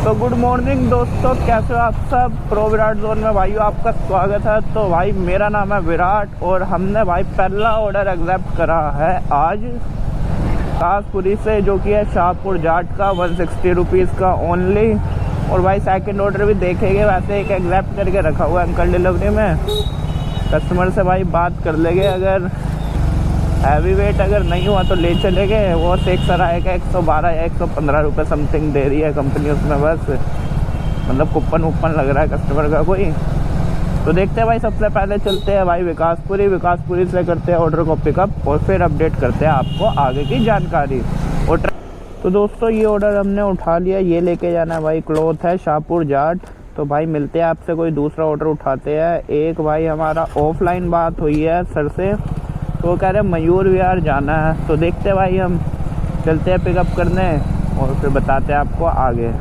तो good morning दोस्तों, कैसे हो आप सब। प्रो विराट जोन में भाइयों आपका स्वागत है। तो भाई मेरा नाम है विराट और हमने भाई पहला ऑर्डर एक्सेप्ट करा है आज कासपुरी से, जो कि है शाहपुर जाट का 160 रुपीज़ का ओनली। और भाई सेकंड ऑर्डर भी देखेंगे, वैसे एक एक्सेप्ट करके रखा हुआ है अंकल डिलीवरी में। कस्टमर से भाई बात कर लेंगे, अगर हैवी वेट अगर नहीं हुआ तो ले चले गए। वो शेख सराय का 112 या 115 रुपये समथिंग दे रही है कंपनी उसमें, बस मतलब कूपन वूपन लग रहा है कस्टमर का कोई। तो देखते हैं भाई, सबसे पहले चलते हैं भाई विकासपुरी से करते हैं ऑर्डर को पिकअप और फिर अपडेट करते हैं आपको आगे की जानकारी। और तो दोस्तों ये ऑर्डर हमने उठा लिया, ये लेके जाना है भाई, क्लॉथ है शाहपुर जाट। तो भाई मिलते हैं आपसे, कोई दूसरा ऑर्डर उठाते हैं। एक भाई हमारा ऑफलाइन बात हुई है सर से, तो वो कह रहे हैं मयूर विहार जाना है। तो देखते हैं भाई, हम चलते हैं पिकअप करने और फिर बताते हैं आपको आगे।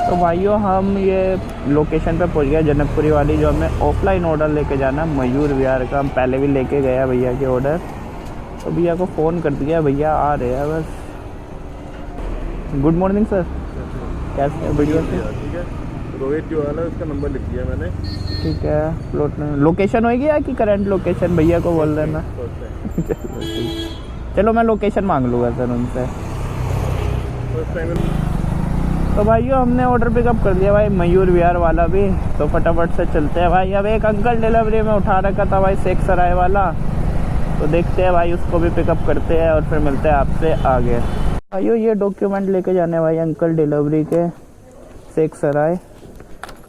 तो भाइयों हम ये लोकेशन पे पहुंच गए, जनकपुरी वाली, जो हमें ऑफलाइन ऑर्डर लेके जाना है मयूर विहार का। हम पहले भी लेके गए भैया के ऑर्डर, तो भैया को फ़ोन कर दिया, भैया आ रहे हैं बस। गुड मॉर्निंग सर, कैसे हैं? बढ़िया से। ठीक है, रोहित जो वाला है उसका नंबर लिख दिया मैंने। ठीक है, प्लॉट लोकेशन होगी या कि करंट लोकेशन भैया को बोल देना। चलो ठीक, चलो मैं लोकेशन मांग लूँगा सर उनसे। तो भाइयों हमने ऑर्डर पिकअप कर दिया भाई मयूर विहार वाला भी, तो फटाफट से चलते हैं भाई। अब एक अंकल डिलीवरी में उठा रखा था भाई शेख सराय वाला, तो देखते हैं भाई उसको भी पिकअप करते हैं और फिर मिलते हैं आपसे आगे। भाइयों ये डॉक्यूमेंट लेके जाने भाई अंकल डिलीवरी के शेख सराय।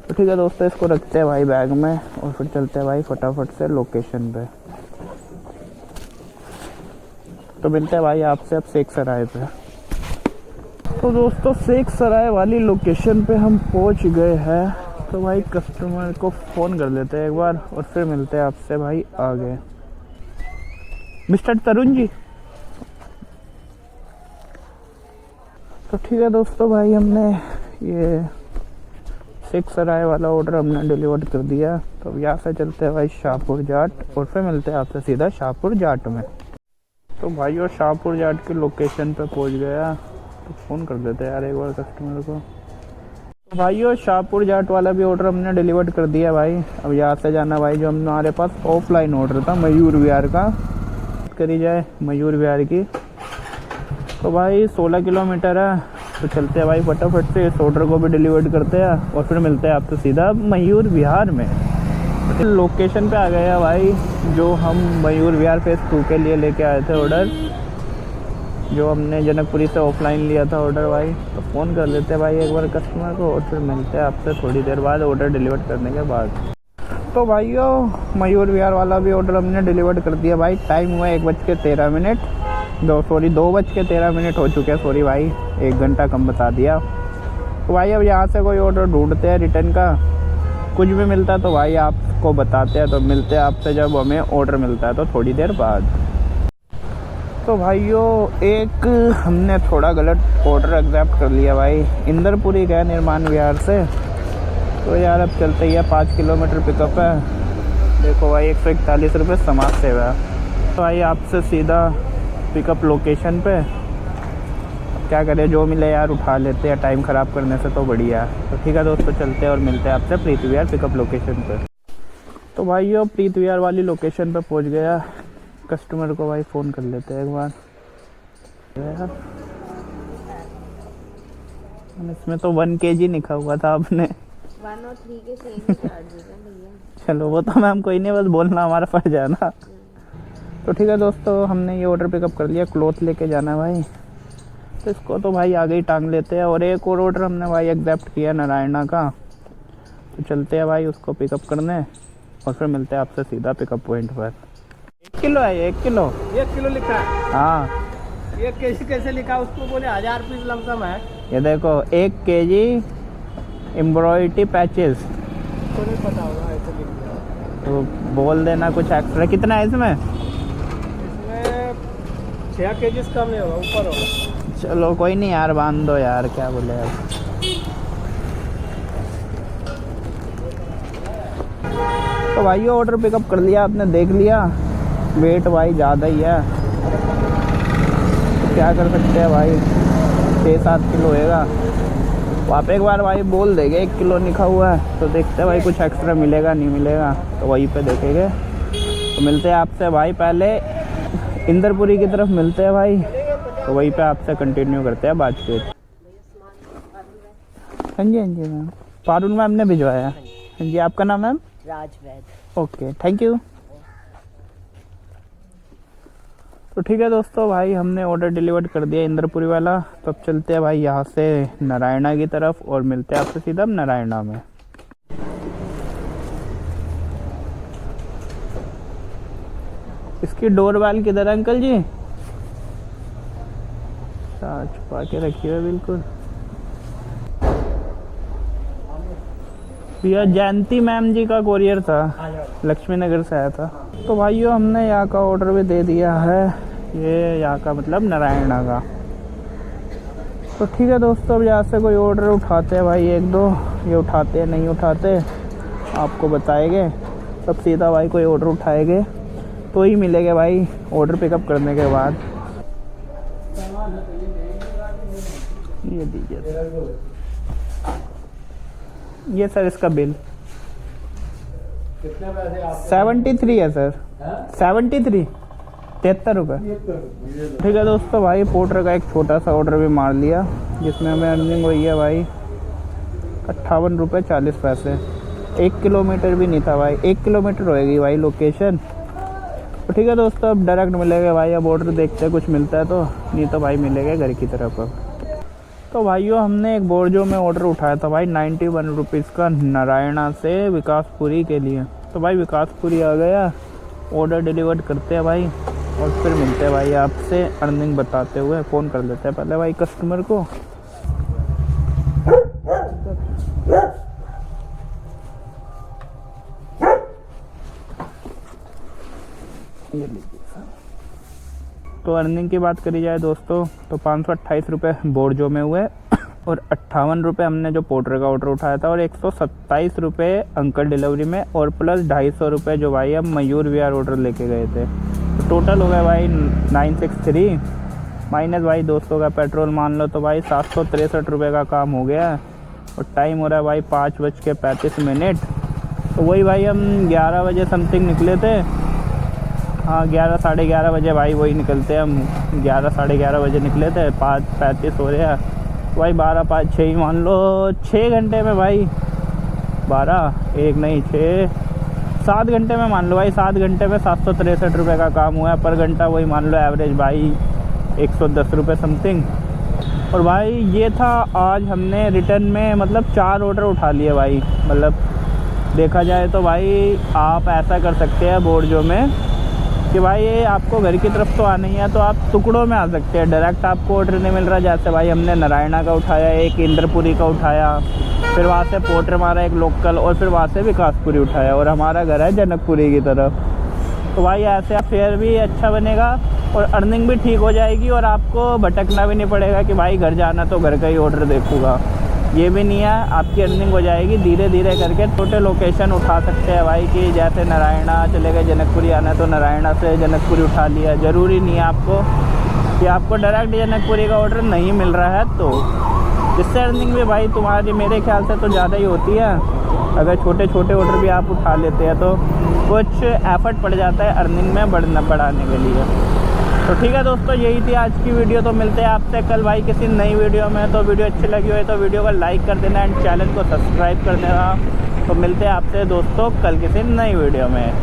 तो ठीक है दोस्तों, इसको रखते हैं भाई बैग में और फिर चलते हैं भाई फटाफट से लोकेशन पे। तो मिलते हैं भाई आपसे अब शेख सराय पे। तो दोस्तों शेख सराय वाली लोकेशन पे हम पहुंच गए हैं। तो भाई कस्टमर को फ़ोन कर लेते हैं एक बार और फिर मिलते हैं आपसे भाई आगे। मिस्टर तरुण जी। तो ठीक है दोस्तों, भाई हमने ये शेख सराय वाला ऑर्डर हमने डिलीवर कर दिया। तो अब यहाँ से चलते हैं भाई शाहपुर जाट और फिर मिलते हैं आपसे सीधा शाहपुर जाट में। तो भाई और शाहपुर जाट की लोकेशन पे पहुँच गया, तो फ़ोन कर देते हैं यार एक बार कस्टमर को। तो भाई और शाहपुर जाट वाला भी ऑर्डर हमने डिलीवर कर दिया भाई। अब यहाँ से जाना भाई, जो हमारे पास ऑफलाइन ऑर्डर था मयूर विहार का, करी जाए मयूर विहार की। तो भाई 16 किलोमीटर है, तो चलते हैं भाई फटाफट से इस ऑर्डर को भी डिलीवर करते हैं और फिर मिलते हैं आपसे सीधा मयूर विहार में। तो लोकेशन पे आ गए हैं भाई, जो हम मयूर विहार फेज 2 के लिए लेके आए थे ऑर्डर, जो हमने जनकपुरी से ऑफलाइन लिया था ऑर्डर भाई। तो फ़ोन कर लेते हैं भाई एक बार कस्टमर को और फिर मिलते हैं आपसे थोड़ी देर बाद ऑर्डर डिलीवर करने के बाद। तो भाइयों मयूर विहार वाला भी ऑर्डर हमने डिलीवर कर दिया भाई। टाइम हुआ 1:13, 2:13 हो चुके हैं, सॉरी भाई 1 घंटा कम बता दिया। तो भाई अब यहाँ से कोई ऑर्डर ढूंढते हैं रिटर्न का, कुछ भी मिलता है तो भाई आपको बताते हैं। तो मिलते हैं आपसे जब हमें ऑर्डर मिलता है, तो थोड़ी देर बाद। तो भाइयों एक हमने थोड़ा गलत ऑर्डर एक्सेप्ट कर लिया भाई, इंदरपुरी गया निर्माण विहार से। तो यार अब चलते ही है, 5 किलोमीटर पिकअप है। देखो भाई 141 रुपये समाज सेवा है। तो भाई आपसे सीधा पिकअप लोकेशन पे, अब क्या करें, जो मिले यार उठा लेते हैं, टाइम ख़राब करने से तो बढ़िया। तो ठीक है दोस्तों, चलते हैं और मिलते हैं आपसे प्रीत विहार पिकअप लोकेशन पे। तो भाई वो प्रीत विहार वाली लोकेशन पे पहुंच गया, कस्टमर को भाई फ़ोन कर लेते हैं एक बार। इसमें तो 1 kg लिखा हुआ था आपने। 1 और 3 के सेम चार्जेस हैं भैया। चलो वो तो मैम कोई नहीं, बस बोलना हमारा फर्ज है ना। तो ठीक है दोस्तों, हमने ये ऑर्डर पिकअप कर लिया, क्लॉथ लेके जाना भाई। तो इसको तो भाई आगे ही टांग लेते हैं। और एक और ऑर्डर हमने भाई एक्सेप्ट किया नारायणा का, तो चलते हैं भाई उसको पिकअप करने और फिर मिलते हैं आपसे सीधा पिकअप पॉइंट पर। 1 किलो है, 1 किलो 1 किलो लिखा है। हाँ 1 kg कैसे लिखा, उसको बोले 1000 पीस लमसम है। ये देखो 1 kg एम्ब्रॉयडरी पैचेस, तो नहीं पता होगा ऐसे लिख दिया। तो बोल देना कुछ एक्स्ट्रा। कितना है इसमें? इसमें 6 kg कम नहीं होगा, ऊपर होगा। चलो कोई नहीं यार, बांध दो यार, क्या बोले यार। तो भाई ऑर्डर पिकअप कर लिया आपने, देख लिया वेट भाई ज़्यादा ही है, तो क्या कर सकते हैं भाई, 6-7 किलो होएगा। आप एक बार भाई बोल देंगे 1 किलो लिखा हुआ है तो देखते हैं भाई कुछ एक्स्ट्रा मिलेगा नहीं मिलेगा, तो वहीं पे देखेंगे। तो मिलते हैं आपसे भाई, पहले इंदरपुरी की तरफ मिलते हैं भाई, तो वहीं पे आपसे कंटिन्यू करते हैं बातचीत। हाँ जी मैम, पारुल मैम ने भिजवाया। हाँ जी, आपका नाम ma'am? Raj Vaid. Okay, thank you. तो ठीक है दोस्तों, भाई हमने ऑर्डर डिलीवर कर दिया इंदरपुरी वाला। तो अब चलते हैं भाई यहाँ से नारायणा की तरफ और मिलते हैं आपसे सीधा नारायणा में। इसकी डोरबेल किधर है अंकल जी? छुपा के रखी है बिल्कुल। यह जयंती मैम जी का कोरियर था, लक्ष्मी नगर से आया था। तो भाइयों हमने यहाँ का ऑर्डर भी दे दिया है, ये यहाँ का मतलब नारायणा का। तो ठीक है दोस्तों, अब यहाँ से कोई ऑर्डर उठाते हैं भाई, 1-2 ये उठाते हैं नहीं उठाते आपको बताएंगे। तब सीधा भाई कोई ऑर्डर उठाएंगे तो ही मिलेंगे भाई ऑर्डर पिकअप करने के बाद। ये दीजिए, ये सर इसका बिल कितने पैसे आप? 73 है सर। 73 73 रुपये। ठीक है दोस्तों, भाई पोर्टर का एक छोटा सा ऑर्डर भी मार लिया, जिसमें हमें अर्निंग हुई है भाई 58 रुपये 40 पैसे। 1 किलोमीटर भी नहीं था भाई, 1 किलोमीटर होएगी भाई लोकेशन। तो ठीक है दोस्तों, अब डायरेक्ट मिलेगा भाई, अब ऑर्डर देखते हैं कुछ मिलता है तो, नहीं तो भाई मिलेगा घर की तरफ। अब तो भाइयों हमने एक बोर्जो में ऑर्डर उठाया था भाई 91 रुपीज़ का नारायणा से विकासपुरी के लिए। तो भाई विकासपुरी आ गया, ऑर्डर डिलीवर करते हैं भाई और फिर मिलते हैं भाई आपसे अर्निंग बताते हुए। फ़ोन कर लेते हैं पहले भाई कस्टमर को। ये लीजिए सर। तो अर्निंग की बात करी जाए दोस्तों तो 528 रुपये बोर्जो में हुए और 58 रुपये हमने जो पोर्टर का ऑर्डर उठाया था और 127 रुपये अंकल डिलीवरी में और प्लस 250 रुपये जो भाई हम मयूर विहार ऑर्डर लेके गए थे। तो टोटल हो गया भाई 963 माइनस भाई 200 का पेट्रोल मान लो, तो भाई 763 रुपये का काम हो गया। और टाइम हो रहा है भाई 5:35। तो वही भाई हम 11 बजे समथिंग निकले थे। हाँ 11 साढ़े 11 बजे भाई वही निकलते हैं हम, 11 साढ़े 11 बजे निकले थे, 5:35 हो रहा है भाई, 12 5 6 ही मान लो 6 घंटे में भाई 12 1 नहीं 6 7 घंटे में मान लो भाई, 7 घंटे में 763 रुपये का काम हुआ है पर घंटा। वही मान लो एवरेज भाई 110 रुपये समथिंग। और भाई ये था आज हमने रिटर्न में मतलब 4 ऑर्डर उठा लिए भाई। मतलब देखा जाए तो भाई आप ऐसा कर सकते हैं बोर्जो में कि भाई ये आपको घर की तरफ तो आना ही है तो आप टुकड़ों में आ सकते हैं, डायरेक्ट आपको ऑर्डर नहीं मिल रहा। जैसे भाई हमने नारायणा का उठाया, एक इंद्रपुरी का उठाया, फिर वहाँ से पोर्टर मारा एक लोकल और फिर वहाँ से विकासपुरी उठाया और हमारा घर है जनकपुरी की तरफ। तो भाई ऐसे फेयर भी अच्छा बनेगा और अर्निंग भी ठीक हो जाएगी और आपको भटकना भी नहीं पड़ेगा कि भाई घर जाना तो घर का ही ऑर्डर देखूँगा, ये भी नहीं है। आपकी अर्निंग हो जाएगी धीरे धीरे करके। छोटे लोकेशन उठा सकते हैं भाई कि जैसे नारायणा चले गए, जनकपुरी आना है तो नारायणा से जनकपुरी उठा लिया। ज़रूरी नहीं है आपको कि आपको डायरेक्ट जनकपुरी का ऑर्डर नहीं मिल रहा है, तो जिससे अर्निंग भी भाई तुम्हारी मेरे ख्याल से तो ज़्यादा ही होती है। अगर छोटे छोटे ऑर्डर भी आप उठा लेते हैं तो कुछ एफर्ट पड़ जाता है अर्निंग में बढ़ाने के लिए। तो ठीक है दोस्तों, यही थी आज की वीडियो। तो मिलते हैं आपसे कल भाई किसी नई वीडियो में। तो वीडियो अच्छी लगी हो तो वीडियो को लाइक कर देना एंड चैनल को सब्सक्राइब कर देना। तो मिलते हैं आपसे दोस्तों कल किसी नई वीडियो में।